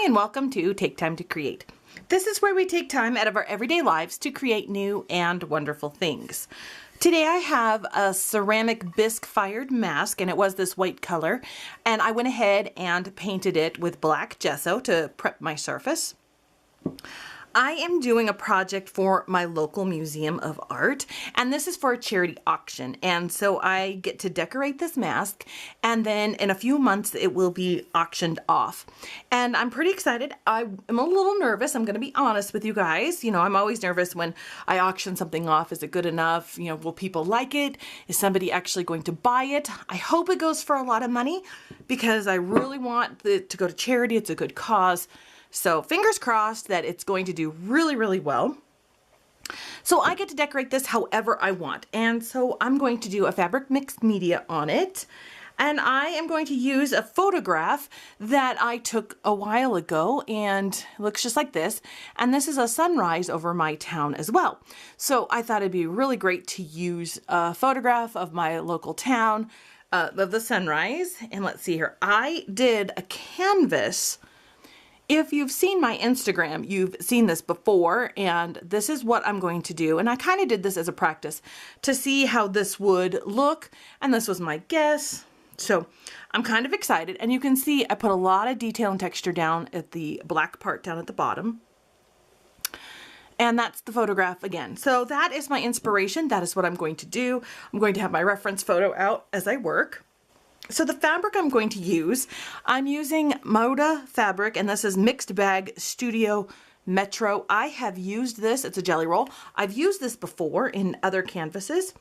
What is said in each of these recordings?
Hi, and welcome to Take Time to Create. This is where we take time out of our everyday lives to create new and wonderful things. Today I have a ceramic bisque fired mask, and it was this white color, and I went ahead and painted it with black gesso to prep my surface. I am doing a project for my local museum of art, and this is for a charity auction. And so I get to decorate this mask, and then in a few months it will be auctioned off. And I'm pretty excited. I am a little nervous. I'm going to be honest with you guys. You know, I'm always nervous when I auction something off. Is it good enough? You know, will people like it? Is somebody actually going to buy it? I hope it goes for a lot of money because I really want it to go to charity. It's a good cause. So fingers crossed that it's going to do really, really well. So I get to decorate this however I want. And so I'm going to do a fabric mixed media on it. And I am going to use a photograph that I took a while ago, and it looks just like this. And this is a sunrise over my town as well. So I thought it'd be really great to use a photograph of my local town, of the sunrise. And let's see here. I did a canvas. If you've seen my Instagram, you've seen this before, and this is what I'm going to do. And I kind of did this as a practice to see how this would look, and this was my guess. So I'm kind of excited, and you can see I put a lot of detail and texture down at the black part down at the bottom. And that's the photograph again. So that is my inspiration. That is what I'm going to do. I'm going to have my reference photo out as I work. So the fabric I'm going to use, I'm using Moda fabric, and this is Mixed Bag Studio Metro. I have used this, it's a jelly roll. I've used this before in other canvases.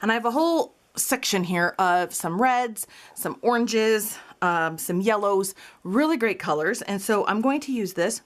And I have a whole section here of some reds, some oranges, some yellows, really great colors. And so I'm going to use this,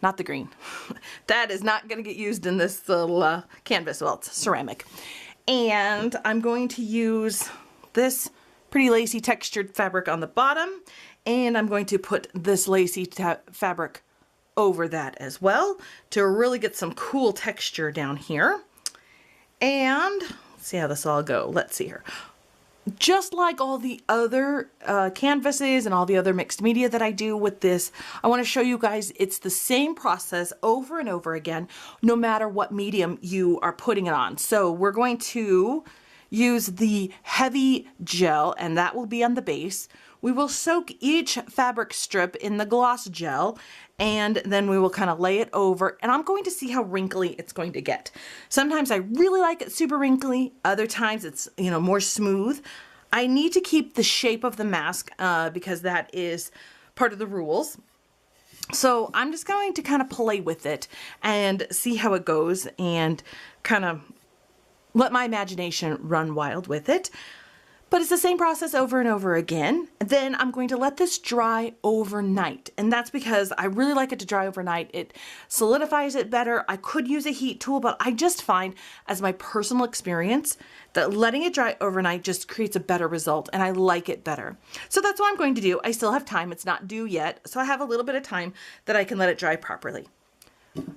not the green. That is not going to get used in this little canvas. Well, it's ceramic. And I'm going to use this pretty lacy textured fabric on the bottom, and I'm going to put this lacy fabric over that as well to really get some cool texture down here. And let's see how this all go. Let's see here. Just like all the other canvases and all the other mixed media that I do with this, I want to show you guys it's the same process over and over again, no matter what medium you are putting it on. So we're going to use the heavy gel, and that will be on the base. We will soak each fabric strip in the gloss gel, and then we will kind of lay it over, and I'm going to see how wrinkly it's going to get. Sometimes I really like it super wrinkly, other times it's, you know, more smooth. I need to keep the shape of the mask because that is part of the rules. So I'm just going to kind of play with it and see how it goes and kind of let my imagination run wild with it. But it's the same process over and over again. Then I'm going to let this dry overnight. And that's because I really like it to dry overnight. It solidifies it better. I could use a heat tool, but I just find, as my personal experience, that letting it dry overnight just creates a better result, and I like it better. So that's what I'm going to do. I still have time. It's not due yet. So I have a little bit of time that I can let it dry properly.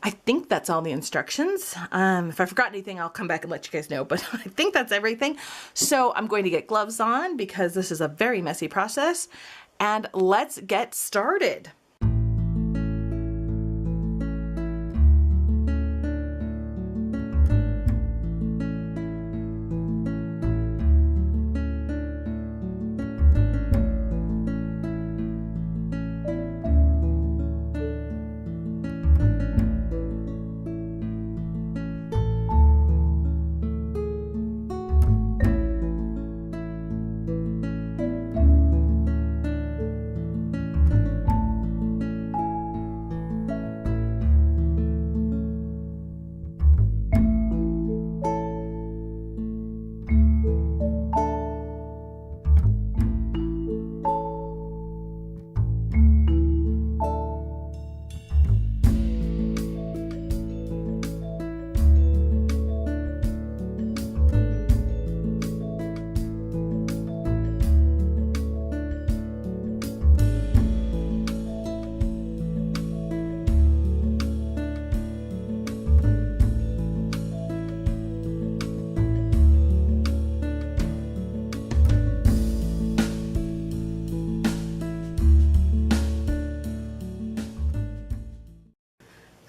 I think that's all the instructions. If I forgot anything, I'll come back and let you guys know, but I think that's everything. So I'm going to get gloves on because this is a very messy process, and let's get started.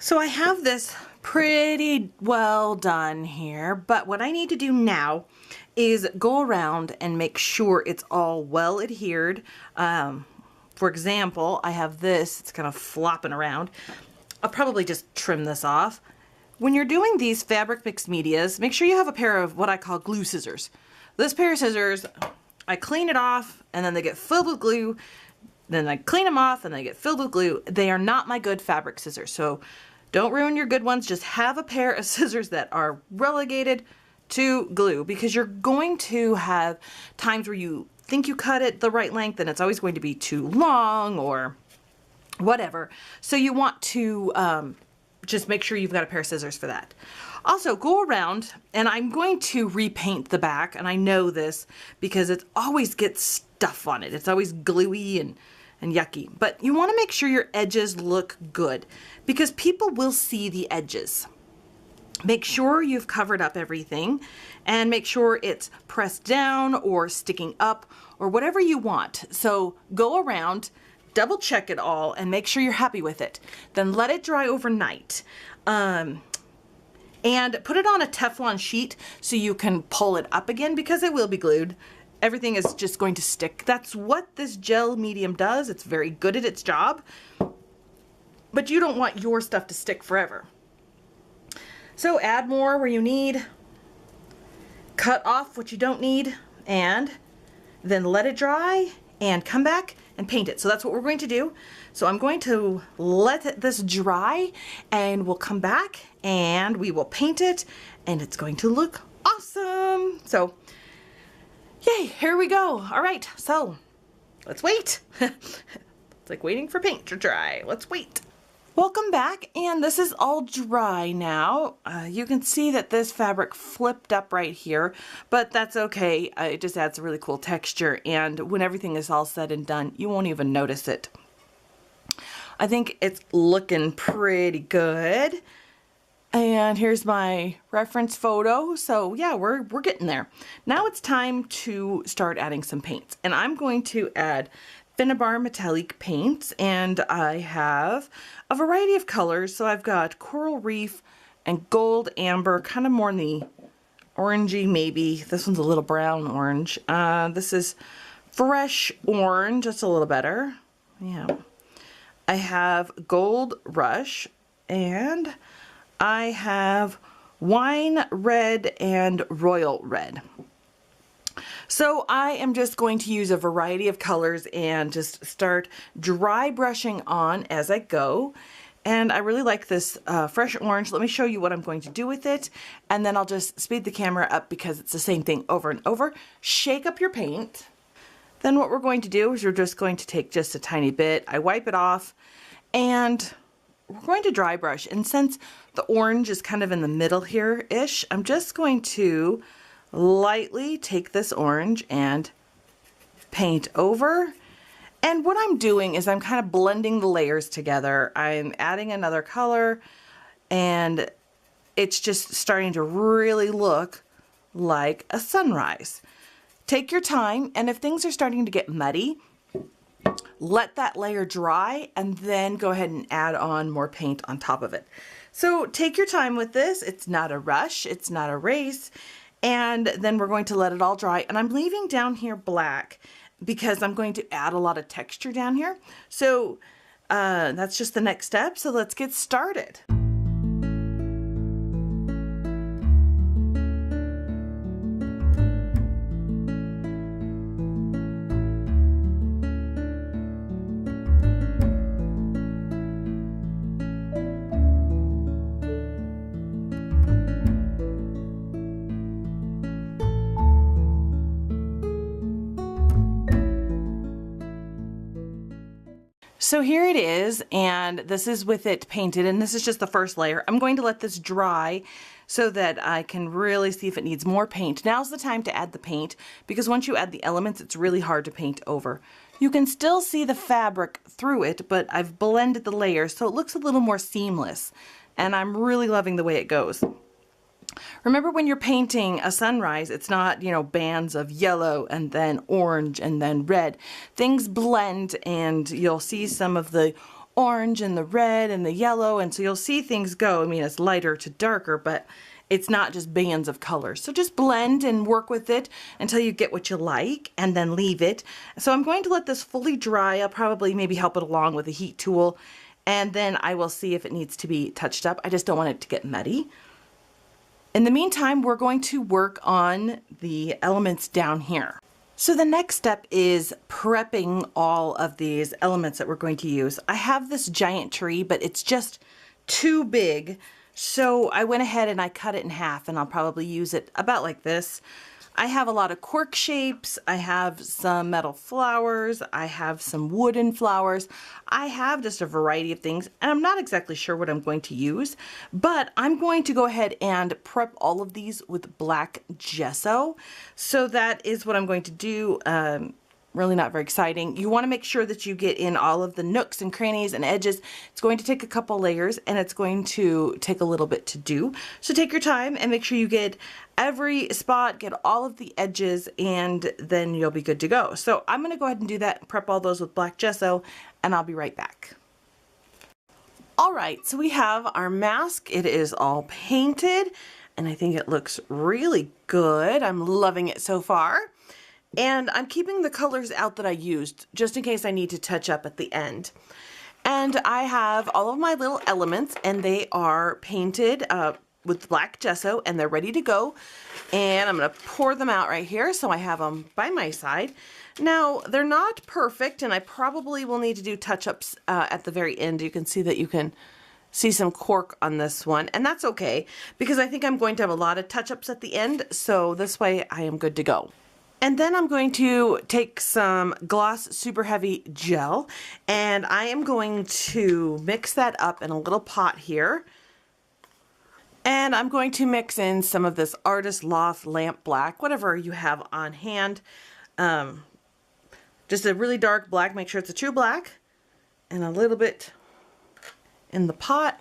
So I have this pretty well done here, but what I need to do now is go around and make sure it's all well adhered. For example, I have this, it's kind of flopping around. I'll probably just trim this off. When you're doing these fabric mixed medias, make sure you have a pair of what I call glue scissors. This pair of scissors, I clean it off and then they get filled with glue. Then I clean them off and they get filled with glue. They are not my good fabric scissors, so don't ruin your good ones. Just have a pair of scissors that are relegated to glue, because you're going to have times where you think you cut it the right length and it's always going to be too long or whatever. So you want to just make sure you've got a pair of scissors for that. Also, go around, and I'm going to repaint the back, and I know this because it always gets stuff on it. It's always gluey and yucky, but you want to make sure your edges look good because people will see the edges. Make sure you've covered up everything and make sure it's pressed down or sticking up or whatever you want. So go around, double check it all and make sure you're happy with it. Then let it dry overnight. And put it on a Teflon sheet so you can pull it up again because it will be glued. Everything is just going to stick. That's what this gel medium does. It's very good at its job, but you don't want your stuff to stick forever. So add more where you need, cut off what you don't need, and then let it dry and come back and paint it. So that's what we're going to do. So I'm going to let this dry and we'll come back and we will paint it and it's going to look awesome. So yay, here we go. All right, so let's wait. It's like waiting for paint to dry. Let's wait. Welcome back, and this is all dry now. You can see that this fabric flipped up right here, but that's okay. It just adds a really cool texture, and when everything is all said and done, you won't even notice it. I think it's looking pretty good. And here's my reference photo. So yeah, we're getting there. Now it's time to start adding some paints. And I'm going to add Finnabar metallic paints, and I have a variety of colors. So I've got coral reef and gold amber, kind of more in the orangey maybe. This one's a little brown orange. This is fresh orange, that's a little better. Yeah. I have gold rush, and I have wine red and royal red. So I am just going to use a variety of colors and just start dry brushing on as I go. And I really like this fresh orange. Let me show you what I'm going to do with it. And then I'll just speed the camera up because it's the same thing over and over. Shake up your paint. Then what we're going to do is we're just going to take just a tiny bit. I wipe it off and we're going to dry brush. And since the orange is kind of in the middle here-ish, I'm just going to lightly take this orange and paint over. And what I'm doing is I'm kind of blending the layers together. I'm adding another color and it's just starting to really look like a sunrise. Take your time, and if things are starting to get muddy, let that layer dry and then go ahead and add on more paint on top of it. So take your time with this. It's not a rush, it's not a race. And then we're going to let it all dry. And I'm leaving down here black because I'm going to add a lot of texture down here. So that's just the next step. So let's get started. So here it is, and this is with it painted, and this is just the first layer. I'm going to let this dry so that I can really see if it needs more paint. Now's the time to add the paint, because once you add the elements, it's really hard to paint over. You can still see the fabric through it, but I've blended the layers so it looks a little more seamless, and I'm really loving the way it goes. Remember, when you're painting a sunrise, it's not, you know, bands of yellow and then orange and then red. Things blend, and you'll see some of the orange and the red and the yellow, and so you'll see things go. I mean, it's lighter to darker, but it's not just bands of colors. So just blend and work with it until you get what you like, and then leave it. So I'm going to let this fully dry. I'll probably maybe help it along with a heat tool, and then I will see if it needs to be touched up. I just don't want it to get muddy. In the meantime, we're going to work on the elements down here. So the next step is prepping all of these elements that we're going to use. I have this giant tree, but it's just too big. So I went ahead and I cut it in half, and I'll probably use it about like this. I have a lot of cork shapes. I have some metal flowers. I have some wooden flowers. I have just a variety of things, and I'm not exactly sure what I'm going to use, but I'm going to go ahead and prep all of these with black gesso. So that is what I'm going to do. Really not very exciting. You want to make sure that you get in all of the nooks and crannies and edges. It's going to take a couple layers, and it's going to take a little bit to do. So take your time and make sure you get every spot, get all of the edges, and then you'll be good to go. So I'm going to go ahead and do that, prep all those with black gesso, and I'll be right back. All right, so we have our mask. It is all painted, and I think it looks really good. I'm loving it so far. And I'm keeping the colors out that I used just in case I need to touch up at the end. And I have all of my little elements, and they are painted with black gesso, and they're ready to go. And I'm going to pour them out right here, so I have them by my side. Now, they're not perfect, and I probably will need to do touch-ups at the very end. You can see that you can see some cork on this one, and that's okay, because I think I'm going to have a lot of touch-ups at the end, so this way I am good to go. And then I'm going to take some Gloss Super Heavy Gel, and I am going to mix that up in a little pot here. And I'm going to mix in some of this Artist Loft Lamp Black, whatever you have on hand. Just a really dark black, make sure it's a true black, and a little bit in the pot.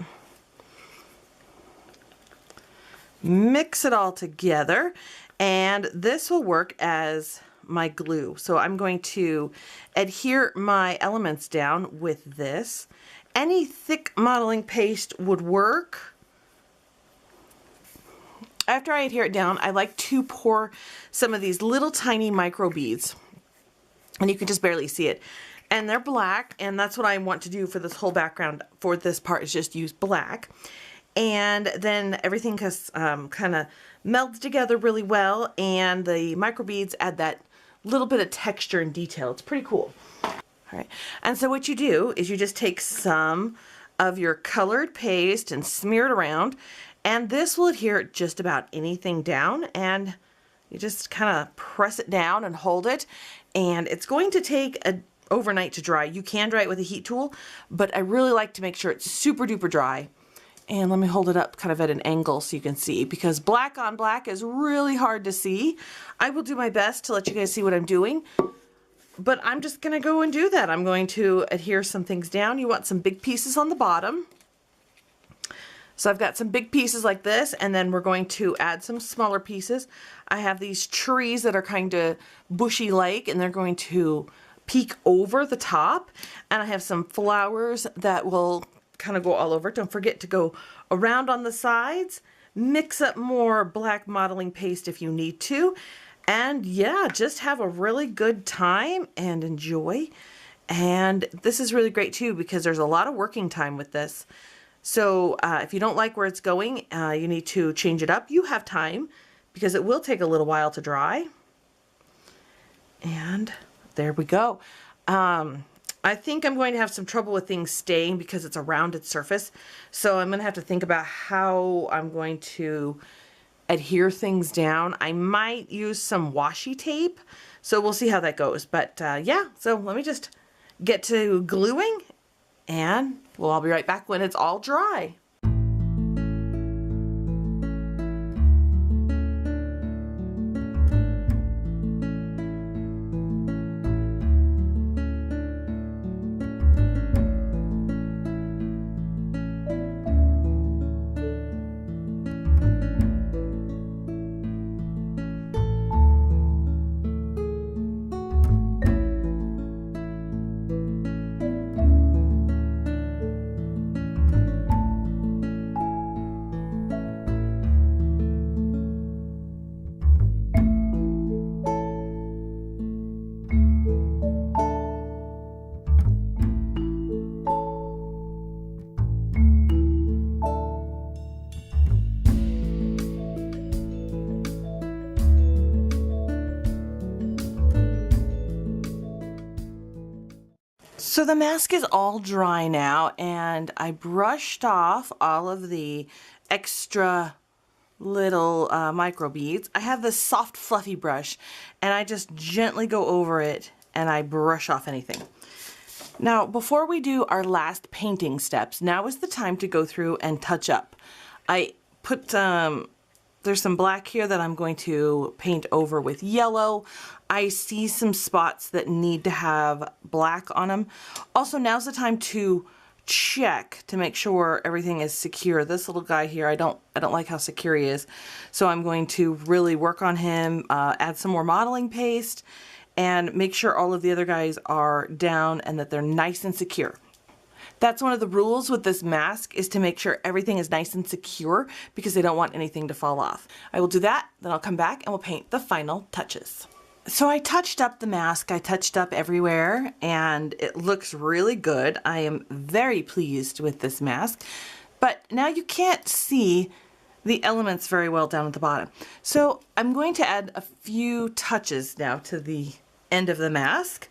Mix it all together. And this will work as my glue. So I'm going to adhere my elements down with this. Any thick modeling paste would work. After I adhere it down, I like to pour some of these little tiny micro beads. And you can just barely see it. And they're black, and that's what I want to do for this whole background for this part, is just use black. And then everything kind of melds together really well, and the microbeads add that little bit of texture and detail. It's pretty cool. All right, and so what you do is you just take some of your colored paste and smear it around, and this will adhere just about anything down, and you just kind of press it down and hold it, and it's going to take overnight to dry. You can dry it with a heat tool, but I really like to make sure it's super duper dry. And let me hold it up kind of at an angle so you can see, because black on black is really hard to see. I will do my best to let you guys see what I'm doing, but I'm just going to go and do that. I'm going to adhere some things down. You want some big pieces on the bottom. So I've got some big pieces like this, and then we're going to add some smaller pieces. I have these trees that are kind of bushy-like, and they're going to peek over the top. And I have some flowers that will kind of go all over. Don't forget to go around on the sides. Mix up more black modeling paste if you need to. And yeah, just have a really good time and enjoy. And this is really great too, because there's a lot of working time with this. So if you don't like where it's going, you need to change it up. You have time, because it will take a little while to dry. And there we go. I think I'm going to have some trouble with things staying because it's a rounded surface. So I'm going to have to think about how I'm going to adhere things down. I might use some washi tape. So we'll see how that goes. But yeah, so let me just get to gluing, and well, I'll be right back when it's all dry. So the mask is all dry now, and I brushed off all of the extra little micro beads. I have this soft fluffy brush, and I just gently go over it and I brush off anything. Now before we do our last painting steps, now is the time to go through and touch up. I put there's some black here that I'm going to paint over with yellow. I see some spots that need to have black on them. Also, now's the time to check to make sure everything is secure. This little guy here, I don't like how secure he is. So I'm going to really work on him, add some more modeling paste, and make sure all of the other guys are down and that they're nice and secure. That's one of the rules with this mask, is to make sure everything is nice and secure because they don't want anything to fall off. I will do that, then I'll come back and we'll paint the final touches. So I touched up the mask, I touched up everywhere, and it looks really good. I am very pleased with this mask, but now you can't see the elements very well down at the bottom. So I'm going to add a few touches now to the end of the mask.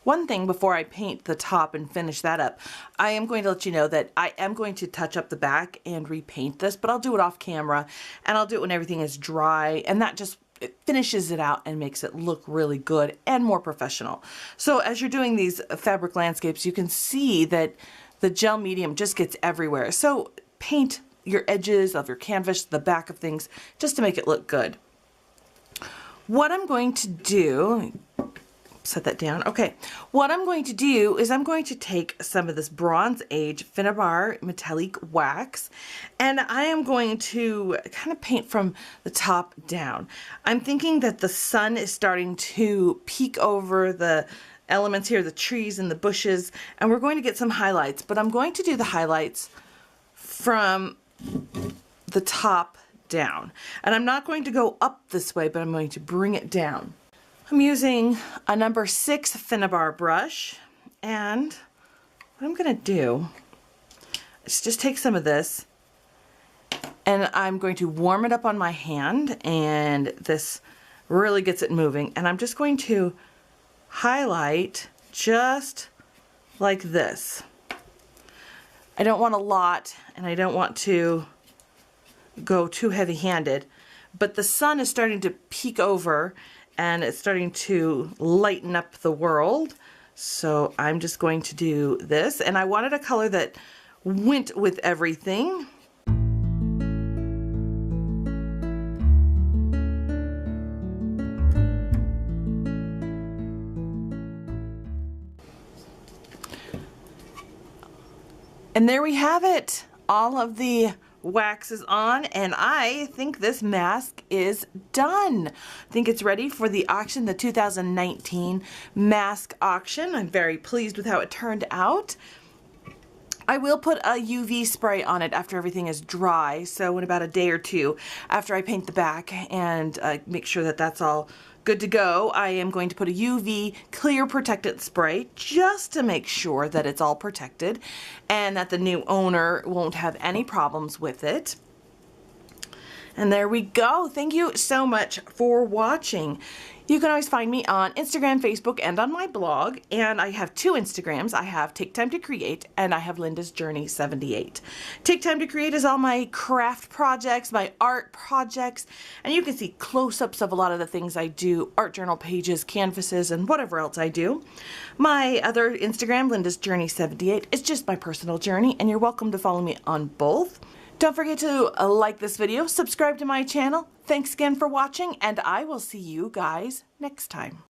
One thing before I paint the top and finish that up, I am going to let you know that I am going to touch up the back and repaint this, but I'll do it off camera, and I'll do it when everything is dry, and that just finishes it out and makes it look really good and more professional. So as you're doing these fabric landscapes, you can see that the gel medium just gets everywhere. So paint your edges of your canvas, the back of things, just to make it look good. What I'm going to do, set that down. Okay, what I'm going to do is I'm going to take some of this Bronze Age Finnabar metallic wax, and I am going to kind of paint from the top down. I'm thinking that the sun is starting to peek over the elements here, the trees and the bushes, and we're going to get some highlights, but I'm going to do the highlights from the top down. And I'm not going to go up this way, but I'm going to bring it down. I'm using a number 6 Finnabar brush, and what I'm going to do is just take some of this, and I'm going to warm it up on my hand, and this really gets it moving, and I'm just going to highlight just like this. I don't want a lot, and I don't want to go too heavy-handed, but the sun is starting to peek over and it's starting to lighten up the world. So I'm just going to do this, and I wanted a color that went with everything. And there we have it. All of the wax is on, and I think this mask is done. I think it's ready for the auction, the 2019 mask auction. I'm very pleased with how it turned out. I will put a UV spray on it after everything is dry, so in about a day or two after I paint the back and make sure that that's all good to go, I am going to put a UV clear protectant spray just to make sure that it's all protected and that the new owner won't have any problems with it. And there we go. Thank you so much for watching. You can always find me on Instagram, Facebook, and on my blog. And I have 2 Instagrams. I have Take Time to Create, and I have Linda's Journey 78. Take Time to Create is all my craft projects, my art projects, and you can see close-ups of a lot of the things I do, art journal pages, canvases, and whatever else I do. My other Instagram, Linda's Journey 78, is just my personal journey, and you're welcome to follow me on both. Don't forget to like this video, subscribe to my channel. Thanks again for watching, and I will see you guys next time.